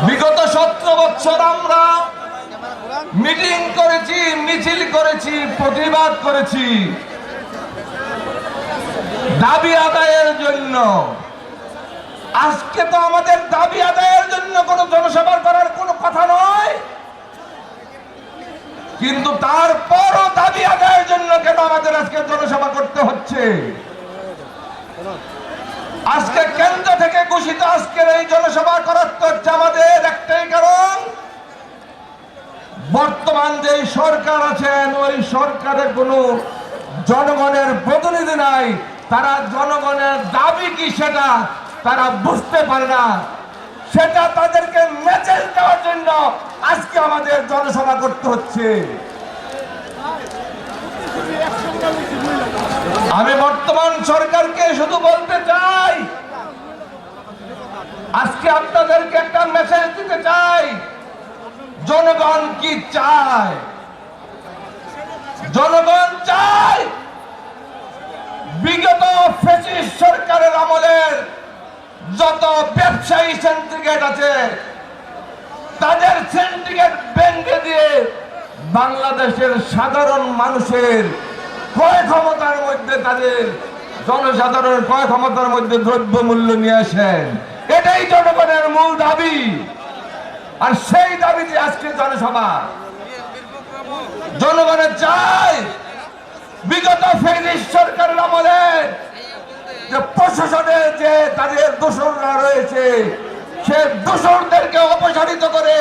বিগত 17 বছর আমরা মিটিং করেছি, মিছিল করেছি, প্রতিবাদ করেছি দাবি আদায়ের জন্য। আজকে তো আমাদের দাবি আদায়ের জন্য কোনো জনসভা করার কোনো কথা নয়, কিন্তু তারপরও দাবি আদায়ের জন্য কেন আমাদের আজকে জনসভা করতে হচ্ছে? আজকে কেন্দ্র থেকে ঘোষিত আজকের এই জনসভা করার তো আমাদের একটাই কারণ, বর্তমান যে সরকার আছেন ওই সরকারের কোনো জনগণের প্রতিনিধি নাই। তারা জনগণের দাবি কি সেটা তারা বুঝতে পারে না, সেটা তাদেরকে মেসেজ দেওয়ার জন্য আজকে আমাদের জনসভা করতে হচ্ছে। আমি বর্তমান সরকারকে শুধু বলতে চাই, আজকে আপনাদেরকে একটা মেসেজ দিতে চাই, জনগণ কি চায়? জনগণ চায় বিগত ফ্যাসিস্ট সরকারের আমলের যত ব্যবসায়ী সিন্ডিকেট আছে তাদের সিন্ডিকেট ভেঙে দিয়ে বাংলাদেশের সাধারণ মানুষের ক্রয় ক্ষমতার মধ্যে, তাদের জনসাধারণের ক্রয় ক্ষমতার মধ্যে দ্রব্য মূল্য নিয়ে আসেন। এটাই জনগণের মূল দাবি, আর সেই দাবিতে আজকে জনসভা। জনগণের চায় বিগত ফ্যাসিস্ট সরকারের আমলে যে প্রশাসনে যে তাদের দোষররা রয়েছে সে দোষরদেরকে অপসারিত করে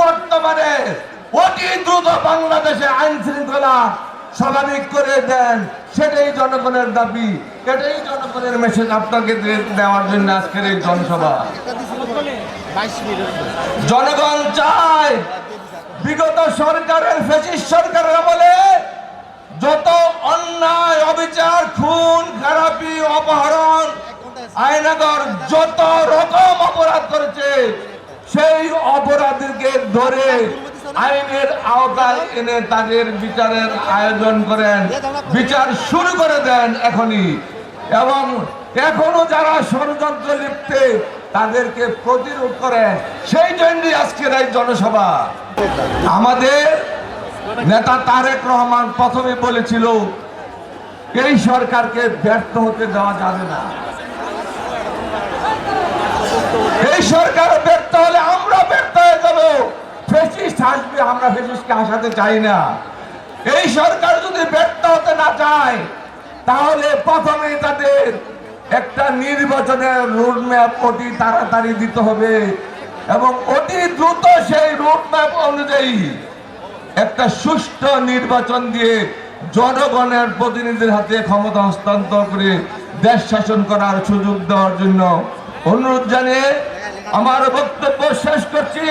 বর্তমানে অতি দ্রুত বাংলাদেশে আইন শৃঙ্খলা স্বাভাবিক করে দেন, সেটাই জনগণের দাবি। এটাই জনগণের মেসেজ আপনাকে দেওয়ার জন্য আজকের এই জনসভা। জনগণ চায় বিগত সরকারের ফ্যাসিস্ট সরকারের আমলে যত অন্যায়, অবিচার, খুন খারাপি, অপহরণ, আয়নাগর যত রকম অপরাধ করেছে সেই অপরাধীকে ধরে আইনের আওতায় এনে তাদের বিচারের আয়োজন করেন, বিচার শুরু করে দেন এখনই, এবং এখনো যারা ষড়যন্ত্র লিপ্তে তাদেরকে প্রতিরোধ করেন। সেই জন্যই আজকের এই জনসভা। আমাদের নেতা তারেক রহমান প্রথমে বলেছিল এই সরকারকে ব্যর্থ হতে দেওয়া যাবে না, এই সরকার ব্যর্থ হলে আমরা ব্যর্থ হয়ে যাব। ফ্যাসিস্ট আসবে, আমরা ফ্যাসিস্টকে হাসাতে চাই না। এই সরকার যদি ব্যর্থ হতে না চায় তাহলে প্রথমে তাদের একটা নির্বাচনের রোডম্যাপ অতি তাড়াতাড়ি দিতে হবে, এবং অতি দ্রুত সেই রোডম্যাপ অনুযায়ী একটা সুষ্ঠু নির্বাচন দিয়ে জনগণের প্রতিনিধির হাতে ক্ষমতা হস্তান্তর করে দেশ শাসন করার সুযোগ দেওয়ার জন্য অনুরোধ জানিয়ে আমার বক্তব্য শেষ করছি।